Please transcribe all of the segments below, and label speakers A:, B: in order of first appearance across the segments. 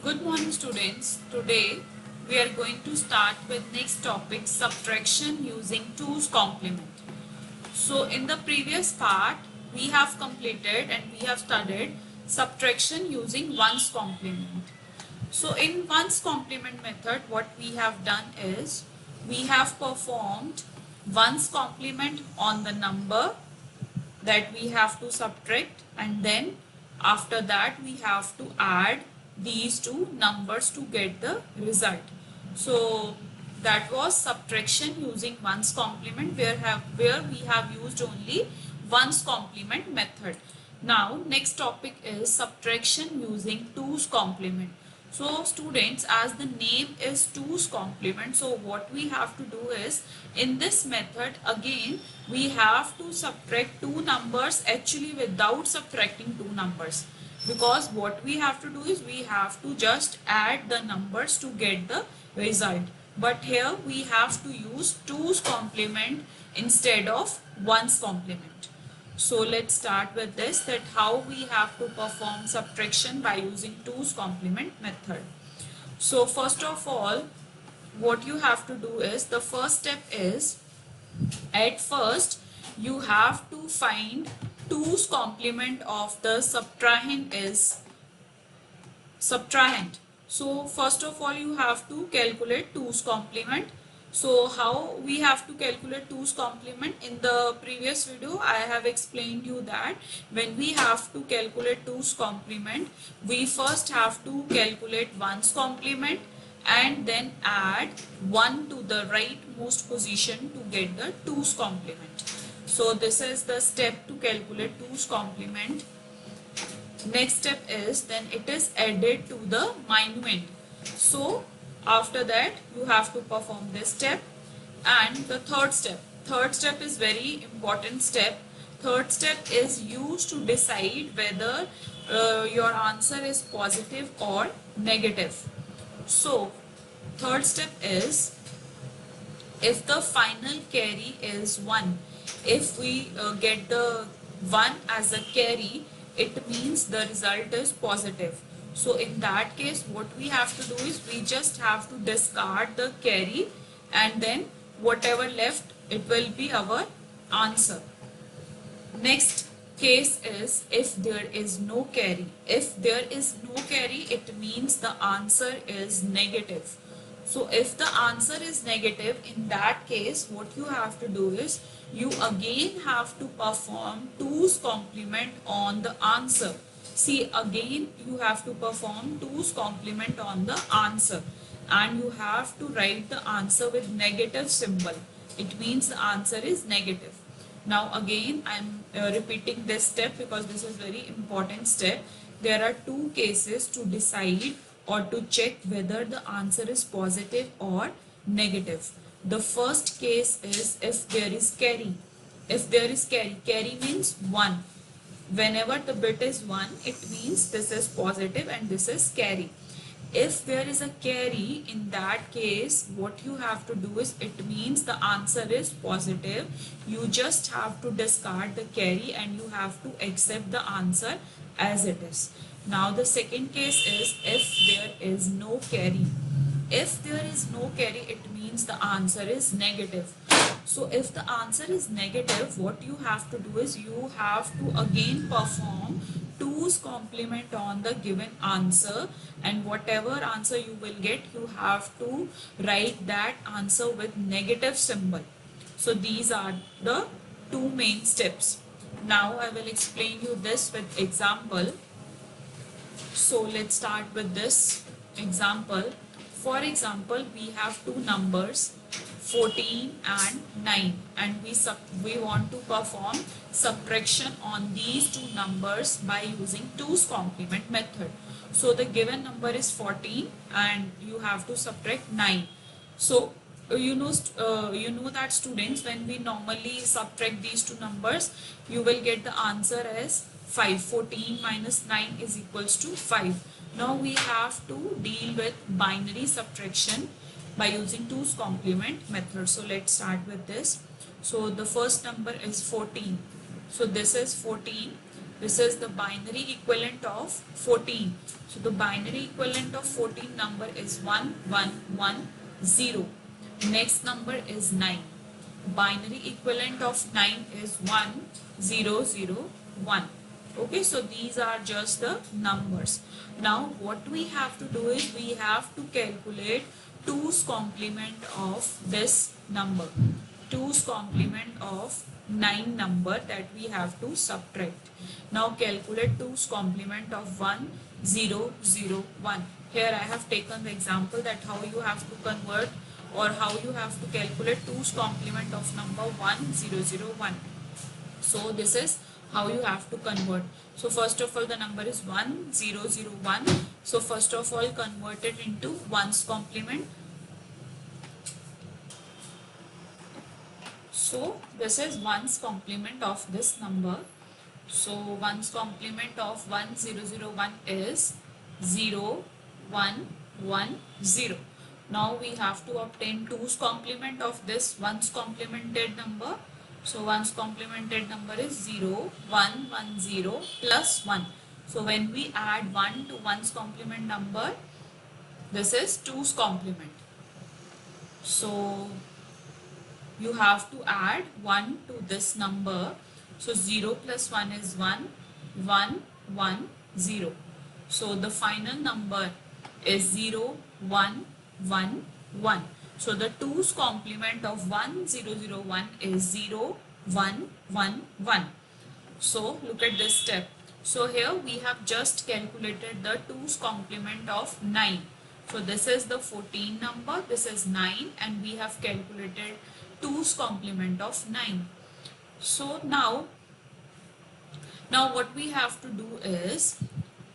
A: Good morning students. Today we are going to start with next topic subtraction using 2's complement. So in the previous part we have completed and we have studied subtraction using 1's complement. So in 1's complement method what we have done is we have performed 1's complement on the number that we have to subtract, and then after that we have to add these two numbers to get the result. So that was subtraction using 1's complement where we have used only 1's complement method. Now next topic is subtraction using 2's complement. So students, as the name is 2's complement, so what we have to do is in this method again we have to subtract two numbers actually without subtracting two numbers, because what we have to do is we have to just add the numbers to get the result. But here we have to use 2's complement instead of 1's complement. So let's start with this, that how we have to perform subtraction by using 2's complement method. So first of all, what you have to do is, the first step is, at first you have to find 2's complement of the subtrahend. So first of all you have to calculate 2's complement. So how we have to calculate 2's complement? In the previous video I have explained you that when we have to calculate 2's complement, we first have to calculate 1's complement and then add 1 to the rightmost position to get the 2's complement. So this is the step to calculate 2's complement. Next step is, then it is added to the minuend. So after that you have to perform this step. And the third step is very important step. Third step is used to decide whether your answer is positive or negative. So third step is, if the final carry is 1, if we get the 1 as a carry, it means the result is positive. So in that case what we have to do is we just have to discard the carry, and then whatever left, it will be our answer. Next case is if there is no carry. If there is no carry, it means the answer is negative. So if the answer is negative, in that case what you have to do is you again have to perform 2's complement on the answer. See, again you have to perform 2's complement on the answer, and you have to write the answer with negative symbol. It means the answer is negative. Now again I am repeating this step because this is very important step. There are two cases to decide or to check whether the answer is positive or negative. The first case is if there is carry. If there is carry, carry means 1. Whenever the bit is 1, it means this is positive and this is carry. If there is a carry, in that case what you have to do is, it means the answer is positive. You just have to discard the carry and you have to accept the answer as it is. Now the second case is if there is no carry. If there is no carry, it means the answer is negative. So if the answer is negative, what you have to do is you have to again perform 2's complement on the given answer, and whatever answer you will get, you have to write that answer with negative symbol. So these are the two main steps. Now I will explain you this with example. So let's start with this example. For example, we have two numbers 14 and 9, and we want to perform subtraction on these two numbers by using 2's complement method. So the given number is 14 and you have to subtract 9. So you know that students, when we normally subtract these two numbers, you will get the answer as 5. 14 minus 9 is equals to 5. Now we have to deal with binary subtraction by using 2's complement method. So let's start with this. So the first number is 14. So this is 14 This is the binary equivalent of 14. So the binary equivalent of 14 number is 1110. Next number is 9. Binary equivalent of 9 is 1001. Okay, so these are just the numbers. Now what we have to do is we have to calculate 2's complement of this number. 2's complement of 9 number that we have to subtract. Now calculate 2's complement of 1001. Here I have taken the example that how you have to convert or how you have to calculate 2's complement of number 1001. So this is how you have to convert. So first of all the number is 1001. So first of all convert it into 1's complement. So this is 1's complement of this number. So 1's complement of 1001 is 0110. Now we have to obtain 2's complement of this 1's complemented number. So 1's complemented number is 0110 plus 1. So when we add 1 to 1's complement number, this is 2's complement. So you have to add 1 to this number. So 0 plus 1 is 1, 1, 1, 0. So the final number is 0, 1, 1, 1. So the 2's complement of 1001 is 0, 1, 1, 1. So look at this step. So here we have just calculated the 2's complement of 9. So this is the 14 number, this is 9, and we have calculated 2's complement of 9. So now what we have to do is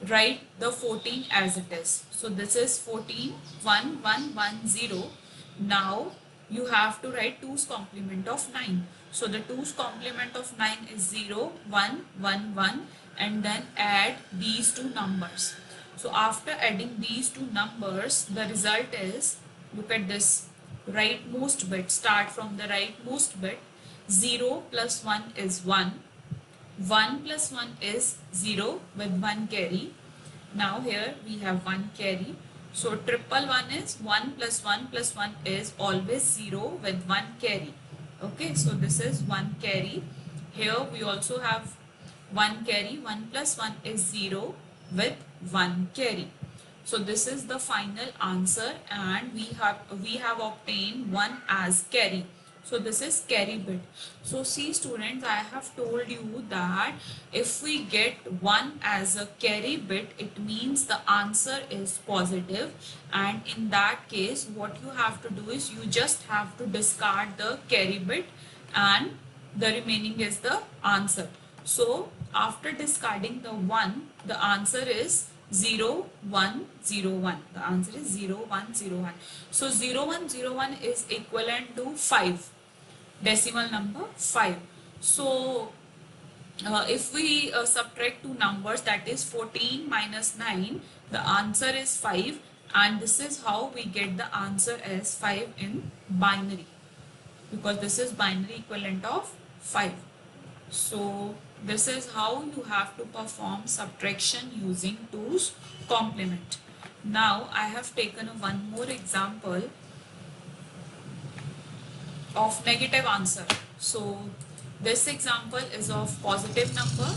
A: write the 14 as it is. So this is 14, 1, 1, 1, 0. Now you have to write 2's complement of 9. So the 2's complement of 9 is 0, 1, 1, 1, and then add these two numbers. So after adding these two numbers, the result is, look at this, rightmost bit, start from the rightmost bit. 0 plus 1 is 1. 1 plus 1 is 0 with 1 carry. Now here we have 1 carry. So triple 1 is 1 plus 1 plus 1 is always 0 with 1 carry. Okay, so this is 1 carry. Here we also have 1 carry. 1 plus 1 is 0 with 1 carry. So this is the final answer, and we have obtained 1 as carry. So this is carry bit. So see students, I have told you that if we get 1 as a carry bit, it means the answer is positive, and in that case what you have to do is you just have to discard the carry bit and the remaining is the answer. So after discarding the 1, the answer is 0101. The answer is 0101. So 0101 is equivalent to 5. Decimal number 5. So if we subtract two numbers, that is 14 minus 9, the answer is 5, and this is how we get the answer as 5 in binary, because this is binary equivalent of 5. So this is how you have to perform subtraction using 2's complement. Now I have taken one more example of negative answer. So this example is of positive number.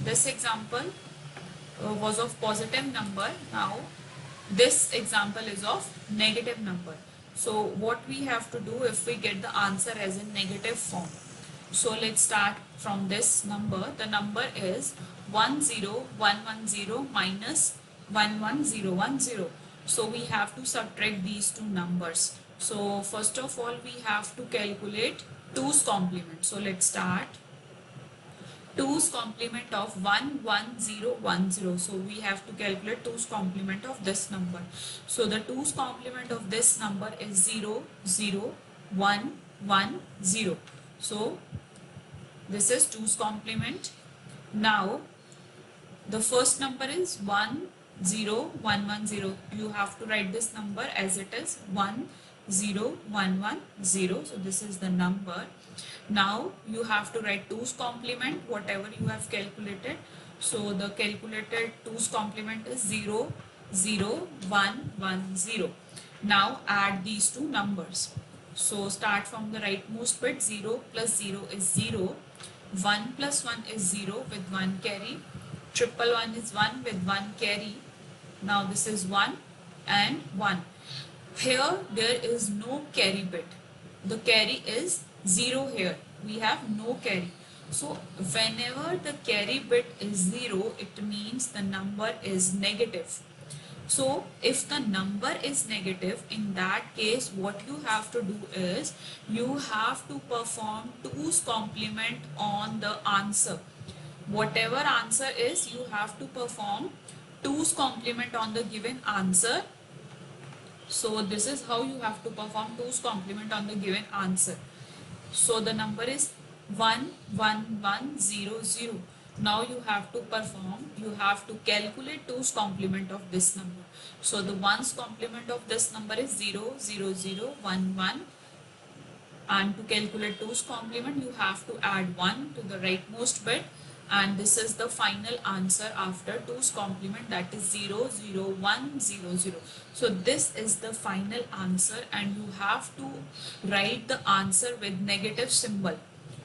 A: This example was of positive number. Now this example is of negative number. So what we have to do if we get the answer as in negative form? So let's start from this number. The number is 10110 minus 11010. So we have to subtract these two numbers. So first of all we have to calculate 2's complement. So let's start. 2's complement of 11010. So we have to calculate 2's complement of this number. So the 2's complement of this number is 00110. So this is 2's complement. Now the first number is 10110. You have to write this number as it is, 10110. So this is the number. Now you have to write 2's complement, whatever you have calculated. So the calculated 2's complement is 0, 0, 1, 1, 0. Now add these two numbers. So start from the rightmost bit. 0 plus 0 is 0. 1 plus 1 is 0 with 1 carry. Triple 1 is 1 with 1 carry. Now this is 1 and 1. Here there is no carry bit. The carry is 0 here. We have no carry. So whenever the carry bit is 0, it means the number is negative. So if the number is negative, in that case what you have to do is you have to perform 2's complement on the answer. Whatever answer is, you have to perform 2's complement on the given answer. So this is how you have to perform 2's complement on the given answer. So the number is 1, 1, 1, 0, 0. Now you have to calculate 2's complement of this number. So the 1's complement of this number is 0, 0, 0, 1, 1. And to calculate 2's complement, you have to add 1 to the rightmost bit. And this is the final answer after 2's complement, that is 0, 0, 1, 0, 0. So this is the final answer, and you have to write the answer with negative symbol.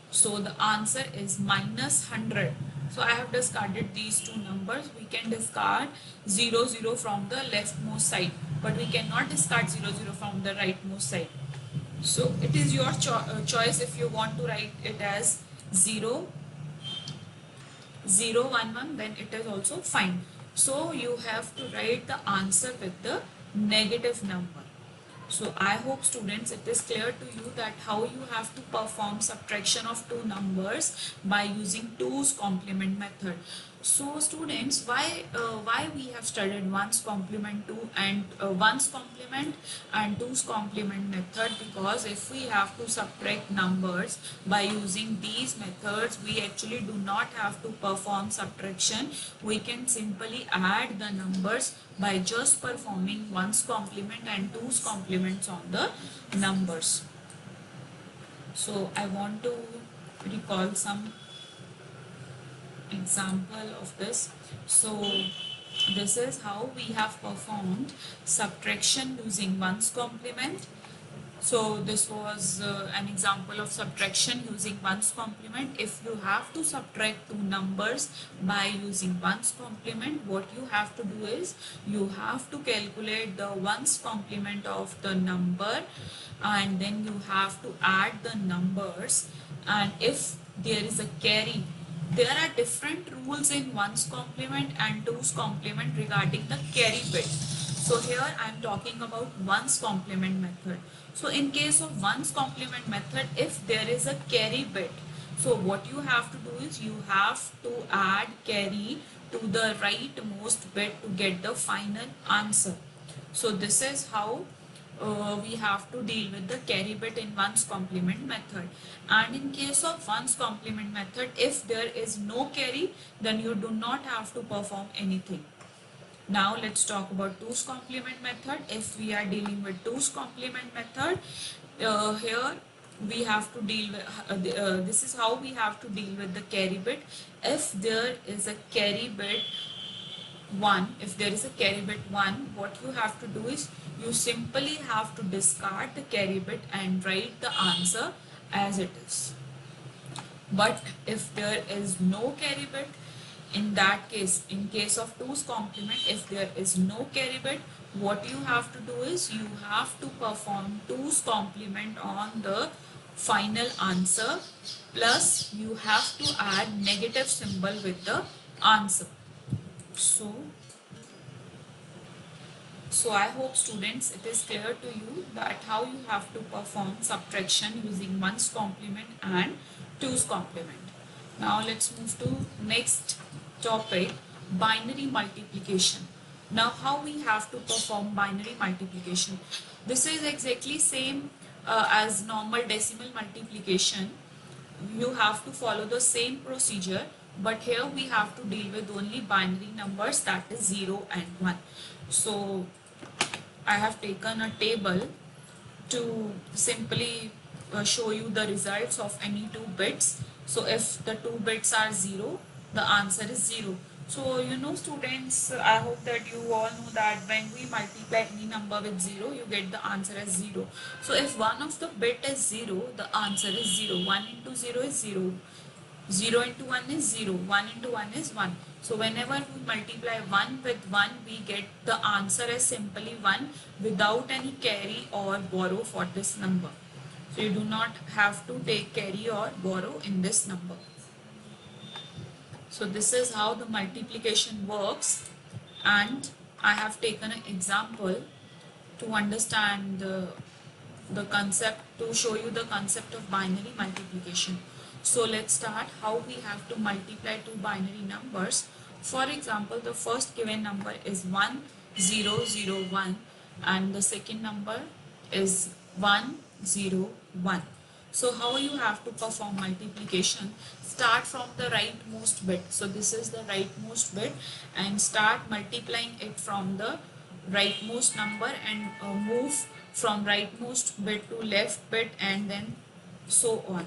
A: So the answer is minus 100. So I have discarded these two numbers. We can discard 0, 0 from the leftmost side, but we cannot discard 0, 0 from the rightmost side. So it is your choice if you want to write it as 0, 0, 1, 1, then it is also fine. So you have to write the answer with the negative number. So I hope students it is clear to you that how you have to perform subtraction of two numbers by using 2's complement method. So students, why we have studied 1's complement 2's complement method? Because if we have to subtract numbers by using these methods, we actually do not have to perform subtraction. We can simply add the numbers by just performing 1's complement and 2's complements on the numbers. So I want to recall some example of this. So this is how we have performed subtraction using 1's complement. So this was an example of subtraction using 1's complement. If you have to subtract two numbers by using 1's complement, what you have to do is you have to calculate the 1's complement of the number, and then you have to add the numbers. And if there is a carry, there are different rules in 1's complement and 2's complement regarding the carry bit. So here I am talking about 1's complement method. So in case of 1's complement method, if there is a carry bit, so what you have to do is you have to add carry to the rightmost bit to get the final answer. So this is how we have to deal with the carry bit in 1's complement method. And in case of 1's complement method, if there is no carry, then you do not have to perform anything. Now let's talk about 2's complement method. If we are dealing with 2's complement method, here we have to deal with this is how we have to deal with the carry bit. If there is a carry bit 1, what you have to do is you simply have to discard the carry bit and write the answer as it is. But if there is no carry bit, in that case, in case of 2's complement, if there is no carry bit, what you have to do is you have to perform 2's complement on the final answer, plus you have to add negative symbol with the answer. So I hope students it is clear to you that how you have to perform subtraction using 1's complement and 2's complement. Now let's move to next topic, binary multiplication. Now how we have to perform binary multiplication? This is exactly same as normal decimal multiplication. You have to follow the same procedure, but here we have to deal with only binary numbers, that is 0 and 1. So I have taken a table to simply show you the results of any two bits. So if the two bits are 0, the answer is 0. So you know students, I hope that you all know that when we multiply any number with 0, you get the answer as 0. So if one of the bit is 0, the answer is 0. 1 into 0 is 0. 0 into 1 is 0. 1 into 1 is 1. So whenever we multiply 1 with 1, we get the answer as simply 1 without any carry or borrow for this number. So you do not have to take carry or borrow in this number. So this is how the multiplication works, and I have taken an example to understand the concept, to show you the concept of binary multiplication. So let's start how we have to multiply two binary numbers. For example, the first given number is 1 0 0 1 and the second number is 1 0 1. So how you have to perform multiplication? Start from the rightmost bit. So this is the rightmost bit, and start multiplying it from the rightmost number and move from rightmost bit to left bit and then so on.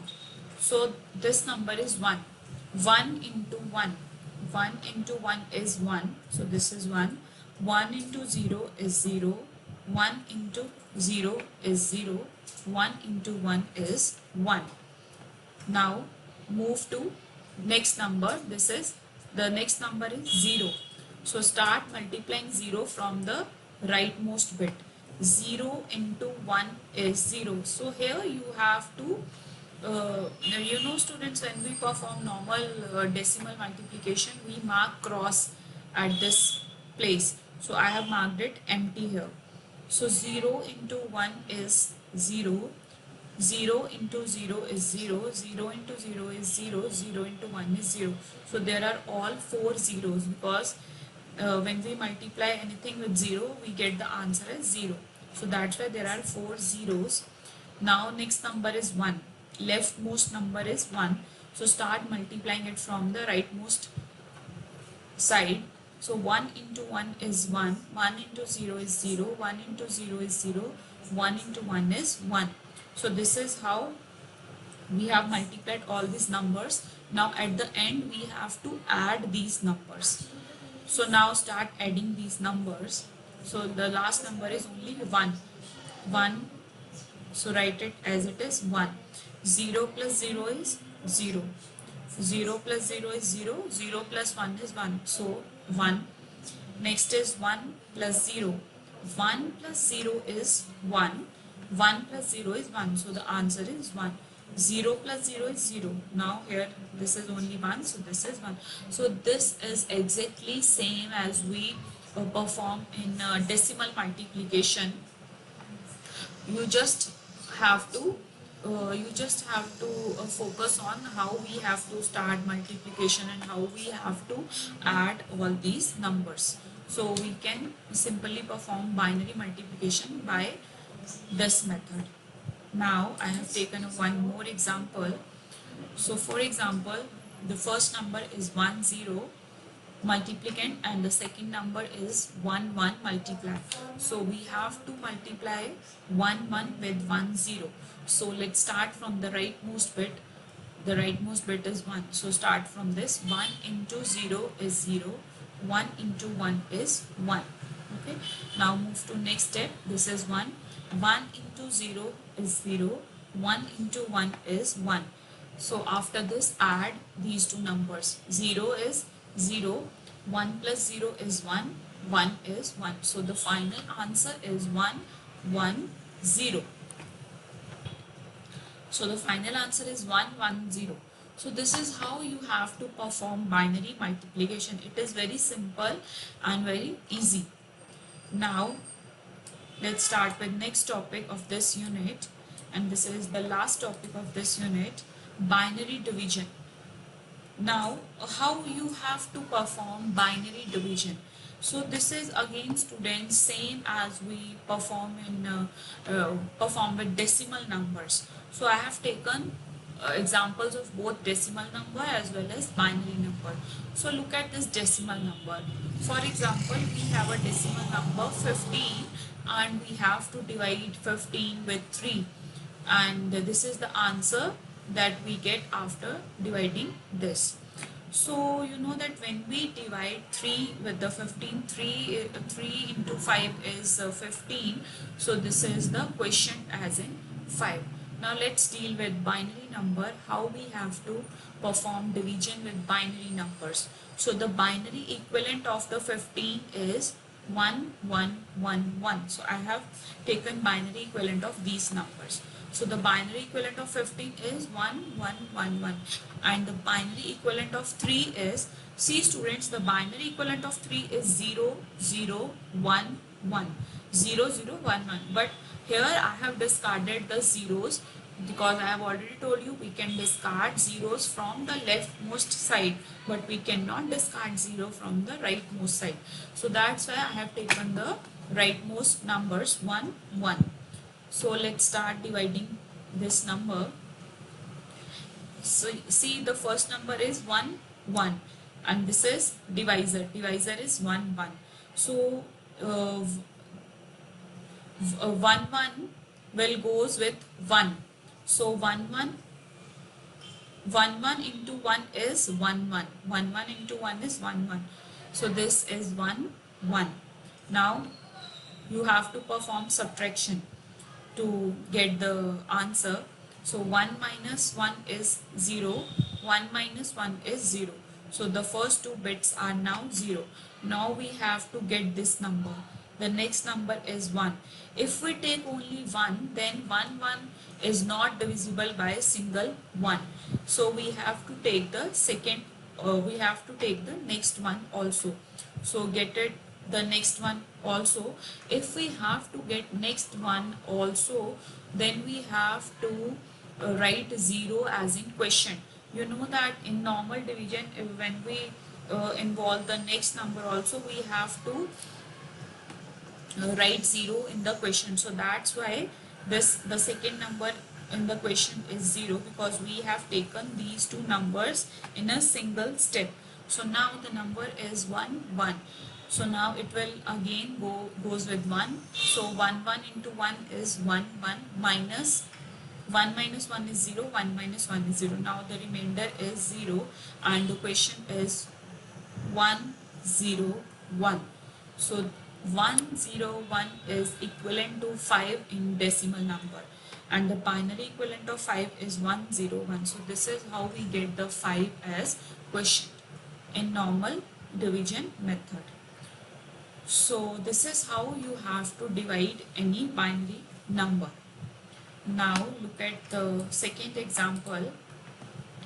A: So this number is 1. 1 into 1. 1 into 1 is 1. So this is 1. 1 into 0 is 0. 1 into 0 is 0. 1 into 1 is 1. Now move to next number. This is the next number is 0. So start multiplying 0 from the rightmost bit. 0 into 1 is 0. So here you have to you know students, when we perform normal decimal multiplication, we mark cross at this place. So I have marked it empty here. So 0 into 1 is 0. 0 into 0 is 0. 0 into 0 is 0. 0 into 1 is 0. So there are all 4 zeros, because when we multiply anything with 0, we get the answer as 0. So that's why there are 4 zeros. Now next number is 1. Leftmost number is 1. So start multiplying it from the rightmost side. So 1 into 1 is 1. 1 into 0 is 0. 1 into 0 is 0. 1 into 1 is 1. So this is how we have multiplied all these numbers. Now at the end we have to add these numbers. So now start adding these numbers. So the last number is only 1. 1. So write it as it is 1. 0 plus 0 is 0. 0 plus 0 is 0. 0 plus 1 is 1. So 1. Next is 1 plus 0. 1 plus 0 is 1. 1 plus 0 is 1. So the answer is 1. 0 plus 0 is 0. Now here this is only 1. So this is 1. So this is exactly same as we perform in decimal multiplication. You just have to focus on how we have to start multiplication and how we have to add all these numbers. So we can simply perform binary multiplication by this method. Now I have taken one more example. So for example, the first number is 1 0 multiplicand and the second number is 1 1 multiply. So we have to multiply 1 1 with 1 0. So let's start from the rightmost bit. The rightmost bit is 1. So start from this. 1 into 0 is 0. 1 into 1 is 1. Okay. Now move to next step. This is 1. 1 into 0 is 0. 1 into 1 is 1. So after this, add these two numbers. 0 is 0. 1 plus 0 is 1. 1 is 1. So the final answer is 1 1 0. So the final answer is 1 1 0. So this is how you have to perform binary multiplication. It is very simple and very easy. Now let's start with next topic of this unit, and this is the last topic of this unit, binary division. Now how you have to perform binary division? So this is again students same as we perform with decimal numbers. So I have taken examples of both decimal number as well as binary number. So look at this decimal number. For example, we have a decimal number 15 and we have to divide 15 with 3. and this is the answer that we get after dividing this. So you know that when we divide 3 with the 15, 3 into 5 is 15. So this is the quotient as in 5. Now let's deal with binary number, how we have to perform division with binary numbers. So the binary equivalent of the 15 is 1, 1, 1, 1. So I have taken binary equivalent of these numbers. So the binary equivalent of 15 is 1, 1, 1, 1. And the binary equivalent of 3 is, see students, the binary equivalent of 3 is 0, 0, 1, 1. 0, 0, 1, 1. But here I have discarded the zeros because I have already told you we can discard zeros from the leftmost side, but we cannot discard 0 from the rightmost side. So that's why I have taken the rightmost numbers 1, 1. So let's start dividing this number. So see, the first number is 1, 1, and this is divisor. Divisor is 1, 1. So 1, 1 will goes with 1. So 1, 1. 1, 1 into 1 is 1, 1. 1, 1 into 1 is 1, 1. So this is 1, 1. Now you have to perform subtraction to get the answer. So 1 minus 1 is 0, 1 minus 1 is 0. So the first two bits are now 0. Now we have to get this number. The next number is 1. If we take only 1, then 1, 1 is not divisible by a single 1. So we have to take the second, we have to take the next one also. So get it, the next one also. If we have to get next one also, then we have to write 0 as in quotient. You know that in normal division, when we involve the next number also, we have to write 0 in the quotient. So that's why the second number in the quotient is 0, because we have taken these two numbers in a single step. So now the number is 1, 1. So now it will again goes with 1. So 1, 1 into 1 is 1, 1, minus 1 minus 1 is 0, 1 minus 1 is 0. Now the remainder is 0, and the question is 1, 0, 1. So 1, 0, 1 is equivalent to 5 in decimal number, and the binary equivalent of 5 is 1, 0, 1. So this is how we get the 5 as quotient in normal division method. So this is how you have to divide any binary number. Now look at the second example.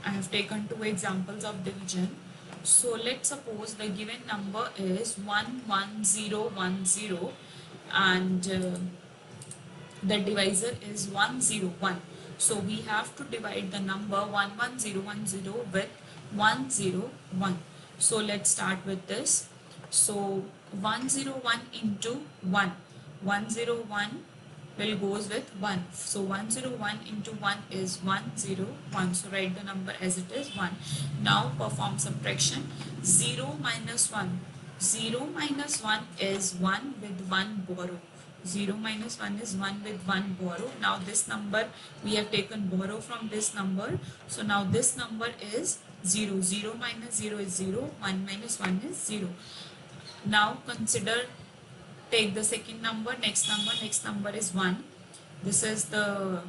A: I have taken two examples of division. So let's suppose the given number is 11010, and the divisor is 101. So we have to divide the number 11010 with 101. So let's start with this. So 101 into 1. 101 will goes with 1. So 101 into 1 is 101. So write the number as it is, 1. Now perform subtraction. 0 minus 1. 0 minus 1 is 1 with 1 borrow. 0 minus 1 is 1 with 1 borrow. Now this number we have taken borrow from this number. So now this number is 0. 0 minus 0 is 0. 1 minus 1 is 0. Now consider, take the second number, next number is 1. This is the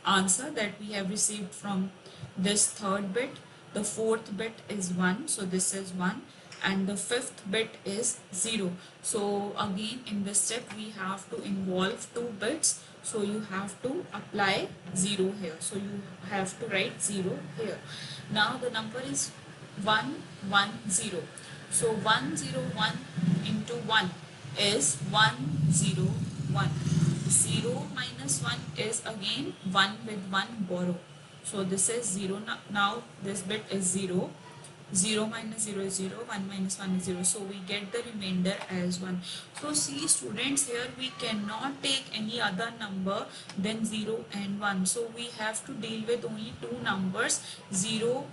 A: answer that we have received from this third bit. The fourth bit is 1, so this is 1, and the fifth bit is 0. So again in this step we have to involve two bits, so you have to apply 0 here. So you have to write 0 here. Now the number is 110. So 101 into 1 is 101. 0 minus 1 is again 1 with 1 borrow. So this is 0. Now this bit is 0. 0 minus 0 is 0. 1 minus 1 is 0. So we get the remainder as 1. So see students, here we cannot take any other number than 0 and 1. So we have to deal with only two numbers, 0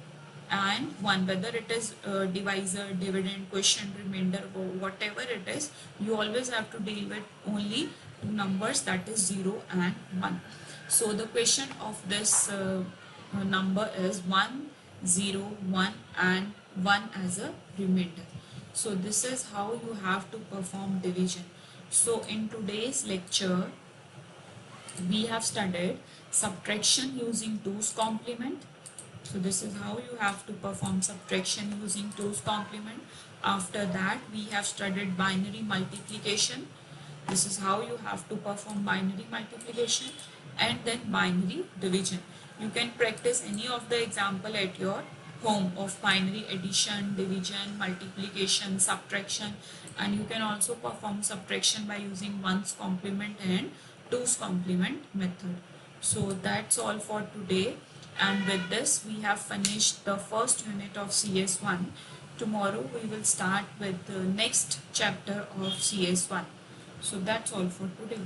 A: and 1, whether it is divisor, dividend, quotient, remainder, or whatever it is, you always have to deal with only two numbers, that is 0 and 1. So the question of this number is 1, 0, 1 and 1 as a remainder. So this is how you have to perform division. So in today's lecture, we have studied subtraction using 2's complement. So this is how you have to perform subtraction using 2's complement. After that, we have studied binary multiplication. This is how you have to perform binary multiplication, and then binary division. You can practice any of the example at your home of binary addition, division, multiplication, subtraction, and you can also perform subtraction by using 1's complement and 2's complement method. So that's all for today, and with this we have finished the first unit of CS1. Tomorrow we will start with the next chapter of CS1. So that's all for today.